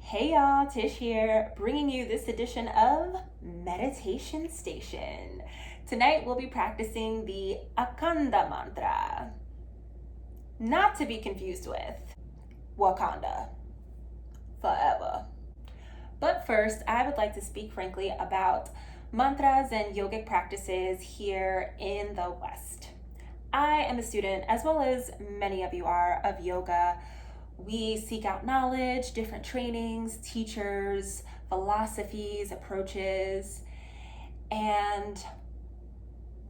Hey y'all, Tish here, bringing you this edition of Meditation Station. Tonight we'll be practicing the Akhanda mantra, not to be confused with Wakanda, forever. But first, I would like to speak frankly about mantras and yogic practices here in the West. I am a student, as well as many of you are, of yoga. We seek out knowledge, different trainings, teachers, philosophies, approaches. And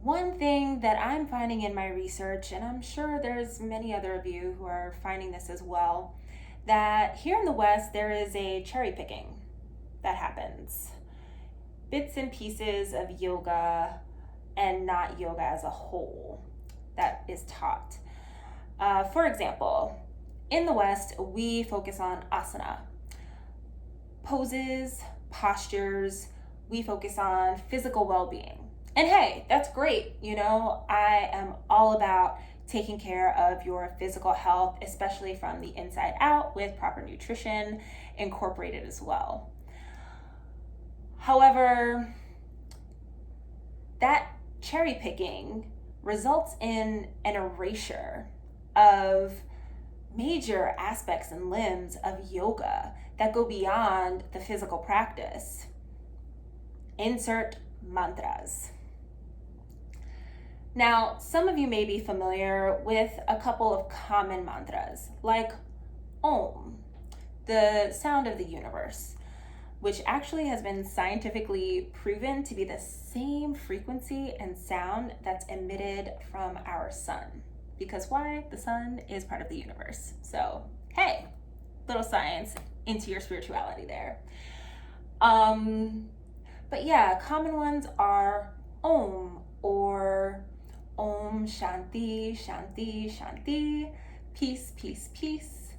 one thing that I'm finding in my research, and I'm sure there's many other of you who are finding this as well, that here in the West there is a cherry picking that happens. Bits and pieces of yoga and not yoga as a whole that is taught. For example, in the West, we focus on asana, poses, postures. We focus on physical well-being. And hey, that's great. I am all about taking care of your physical health, especially from the inside out with proper nutrition incorporated as well. However, that cherry picking results in an erasure of major aspects and limbs of yoga that go beyond the physical practice. Insert mantras. Now, some of you may be familiar with a couple of common mantras, like Om, the sound of the universe, which actually has been scientifically proven to be the same frequency and sound that's emitted from our sun. Because why? The sun is part of the universe. So, hey, little science into your spirituality there. But yeah, common ones are Om or Om Shanti, Shanti, Shanti, peace, peace, peace.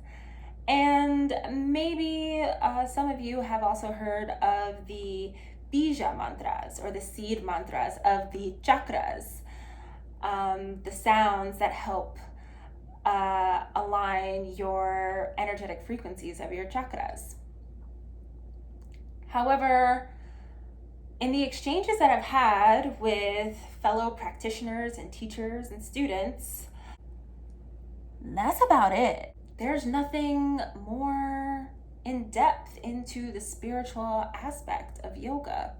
And maybe some of you have also heard of the bija mantras or the seed mantras of the chakras, the sounds that help align your energetic frequencies of your chakras. However, in the exchanges that I've had with fellow practitioners and teachers and students, that's about it. There's nothing more in depth into the spiritual aspect of yoga.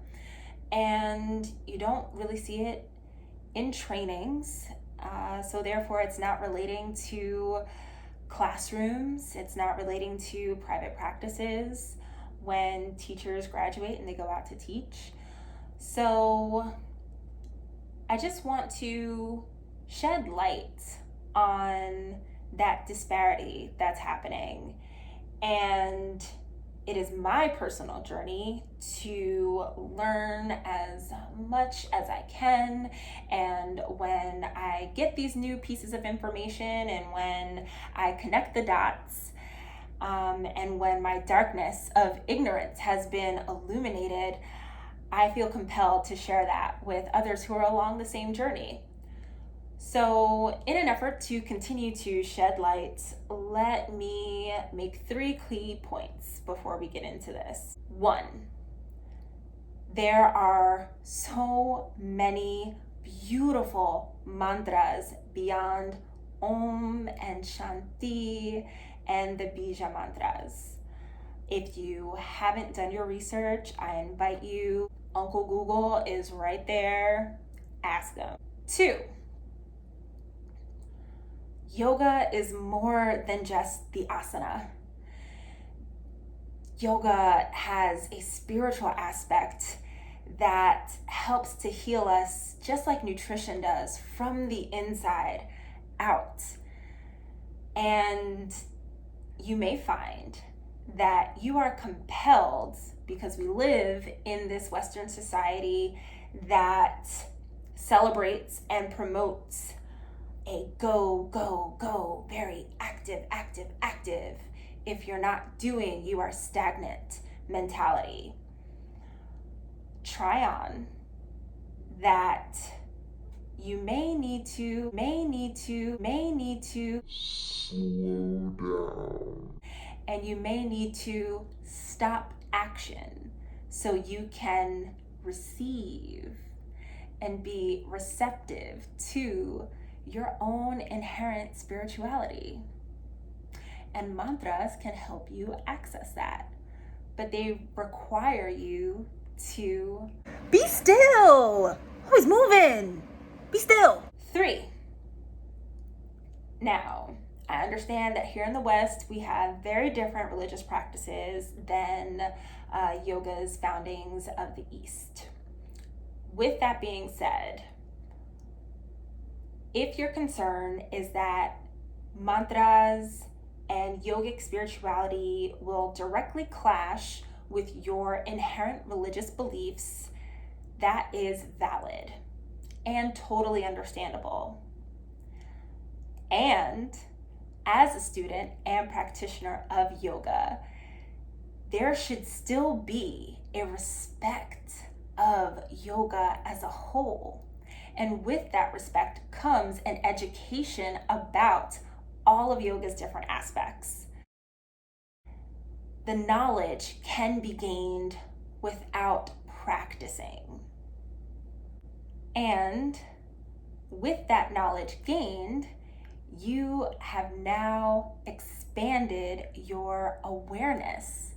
And you don't really see it in trainings. So therefore, it's not relating to classrooms. It's not relating to private practices when teachers graduate and they go out to teach. So I just want to shed light on that disparity that's happening. And it is my personal journey to learn as much as I can. And when I get these new pieces of information and when I connect the dots, and when my darkness of ignorance has been illuminated, I feel compelled to share that with others who are along the same journey. So, in an effort to continue to shed light, let me make 3 key points before we get into this. 1, there are so many beautiful mantras beyond Om and Shanti and the Bija mantras. If you haven't done your research, I invite you. Uncle Google is right there. Ask them. 2, yoga is more than just the asana. Yoga has a spiritual aspect that helps to heal us just like nutrition does from the inside out. And you may find that you are compelled, because we live in this Western society that celebrates and promotes a go, go, go, very active, active, active. If you're not doing, you are stagnant mentality. Try on that you may need to slow down and you may need to stop action so you can receive and be receptive to your own inherent spirituality. And mantras can help you access that, but they require you to be still. Who's moving? Be still. 3. Now, I understand that here in the West, we have very different religious practices than yoga's foundings of the East. With that being said, if your concern is that mantras and yogic spirituality will directly clash with your inherent religious beliefs, that is valid and totally understandable. And as a student and practitioner of yoga, there should still be a respect of yoga as a whole. And with that respect comes an education about all of yoga's different aspects. The knowledge can be gained without practicing. And with that knowledge gained, you have now expanded your awareness,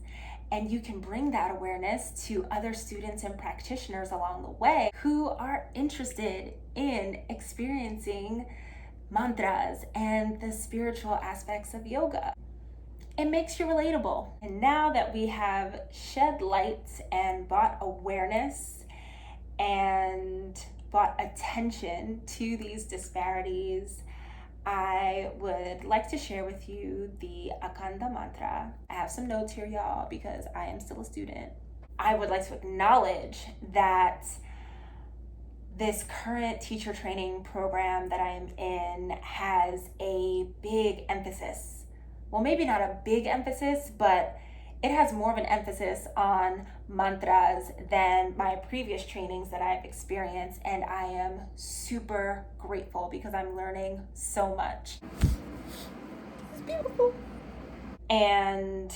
and you can bring that awareness to other students and practitioners along the way who are interested in experiencing mantras and the spiritual aspects of yoga. It makes you relatable. And now that we have shed light and brought awareness and brought attention to these disparities, I would like to share with you the Akhanda mantra. I have some notes here, y'all, because I am still a student. I would like to acknowledge that this current teacher training program that I am in has a big emphasis. Well, maybe not a big emphasis, but it has more of an emphasis on mantras than my previous trainings that I've experienced, and I am super grateful because I'm learning so much. It's beautiful. And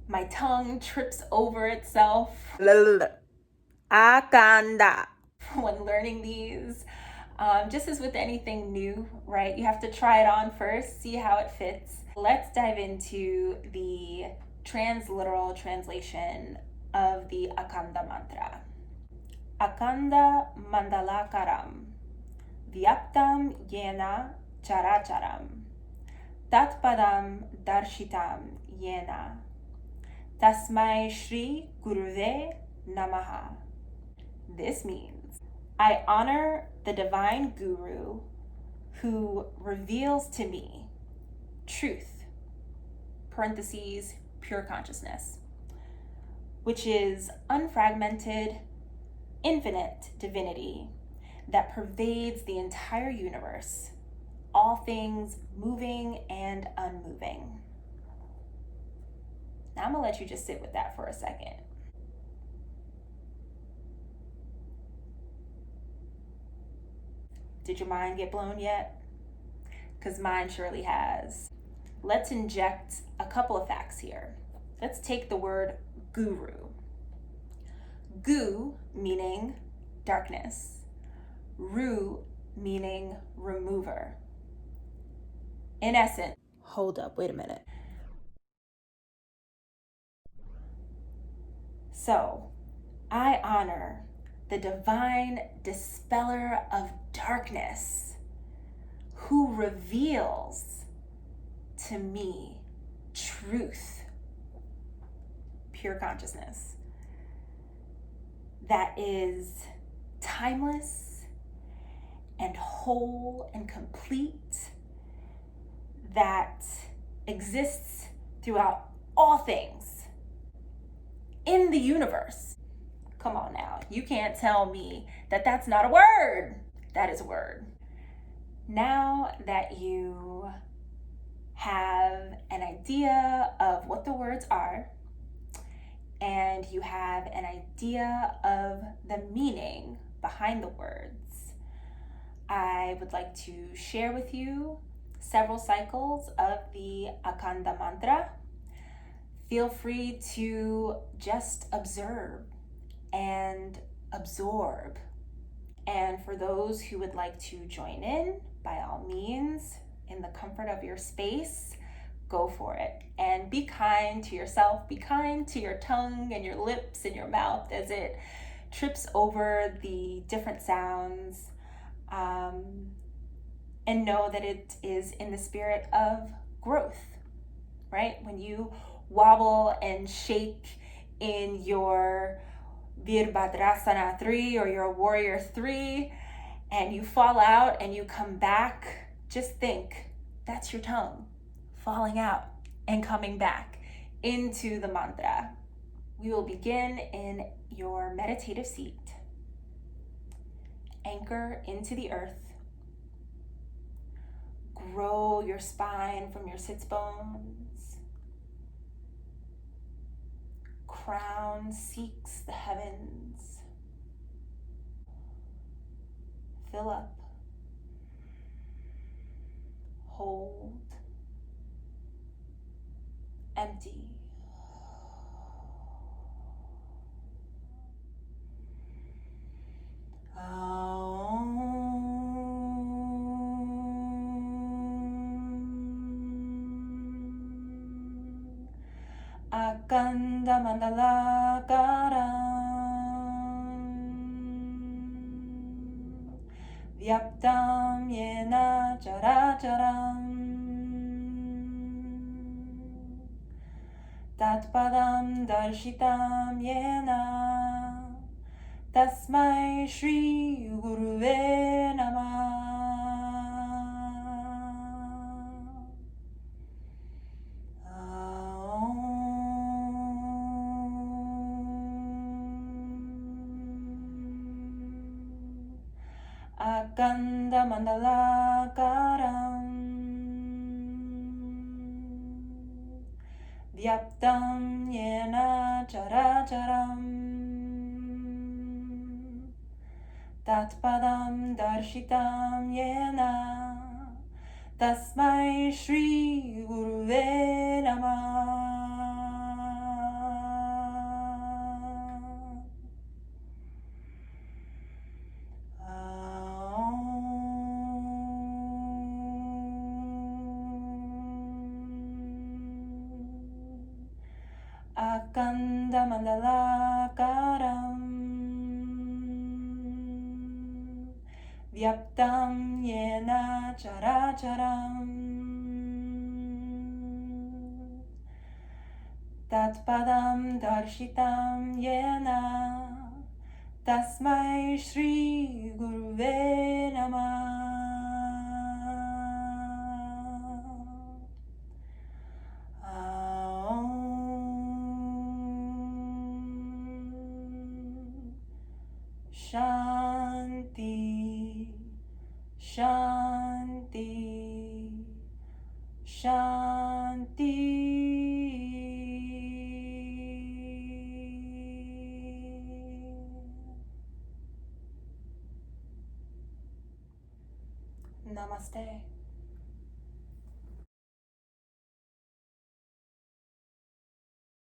my tongue trips over itself. Akhanda. When learning these, just as with anything new, right? You have to try it on first, see how it fits. Let's dive into the transliteral translation of the Akhanda mantra. Akhanda mandalakaram, vyaptam yena characharam, tatpadam darshitam yena, tasmai shri guruve namaha. This means, I honor the divine guru who reveals to me truth, parentheses, pure consciousness, which is unfragmented, infinite divinity that pervades the entire universe, all things moving and unmoving. Now I'm gonna let you just sit with that for a second. Did your mind get blown yet? Because mine surely has. Let's inject a couple of facts here. Let's take the word guru. Gu meaning darkness. Ru meaning remover. In essence, hold up, wait a minute. So, I honor the divine dispeller of darkness who reveals to me truth, pure consciousness, that is timeless and whole and complete, that exists throughout all things in the universe. Come on now, you can't tell me that that's not a word. That is a word. Now that you have an idea of what the words are, and you have an idea of the meaning behind the words, I would like to share with you several cycles of the Akhanda mantra. Feel free to just observe and absorb. And for those who would like to join in, by all means, in the comfort of your space, go for it. And be kind to yourself, be kind to your tongue and your lips and your mouth as it trips over the different sounds. And know that it is in the spirit of growth, right? When you wobble and shake in your Virabhadrasana 3 or your Warrior 3 and you fall out and you come back, just think that's your tongue falling out and coming back into the mantra. We will begin in your meditative seat. Anchor into the earth. Grow your spine from your sits bones. Crown seeks the heavens. Fill up. Hold. Empty. Akhanda mandala karam vyaptam yena characharam tatpadam darshitam yena tasmai shri guruve namah. Akhanda mandala karam vyaptam yena characharam tatpadam darshitam yena tasmai shri guruve namah. Akhanda mandala karam vyaptam yena characharam tatpadam darshitam yena tasmai shri guruve namah. Shanti, Shanti, Shanti. Namaste.